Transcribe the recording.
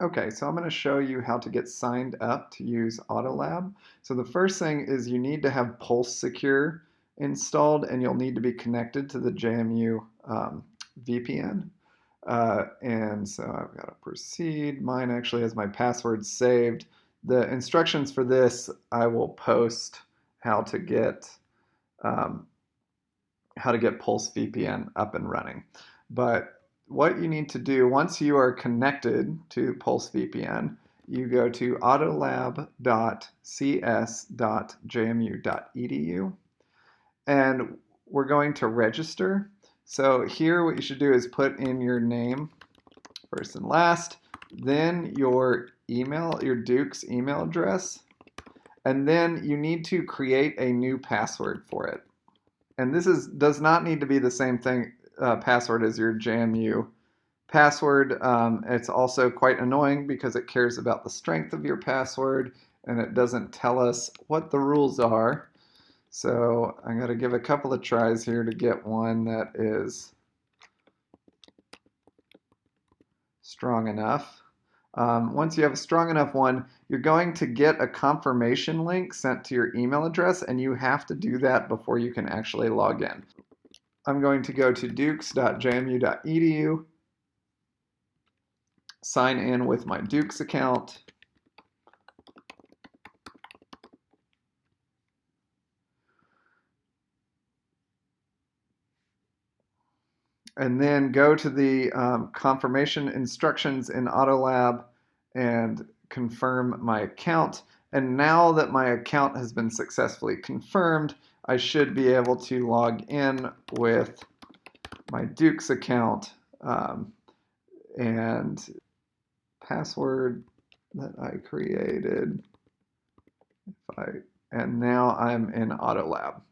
Okay, so I'm going to show you how to get signed up to use Autolab. So the first thing is you need to have Pulse Secure installed, and you'll need to be connected to the JMU VPN. And so I've got to proceed. Mine actually has my password saved. The instructions for this, I will post how to get um, Pulse VPN up and running. But what you need to do once you are connected to Pulse VPN, you go to autolab.cs.jmu.edu and we're going to register. So here what you should do is put in your name, first and last, then your email, your Duke's email address, and then you need to create a new password for it. And this does not need to be the same thing password as your JMU password. It's also quite annoying because it cares about the strength of your password and it doesn't tell us what the rules are. So I'm going to give a couple of tries here to get one that is strong enough. Once you have a strong enough one, you're going to get a confirmation link sent to your email address, and you have to do that before you can actually log in. I'm going to go to dukes.jmu.edu, sign in with my Dukes account, and then go to the confirmation instructions in Autolab and confirm my account. And now that my account has been successfully confirmed, I should be able to log in with my Dukes account and password that I created. And now I'm in Autolab.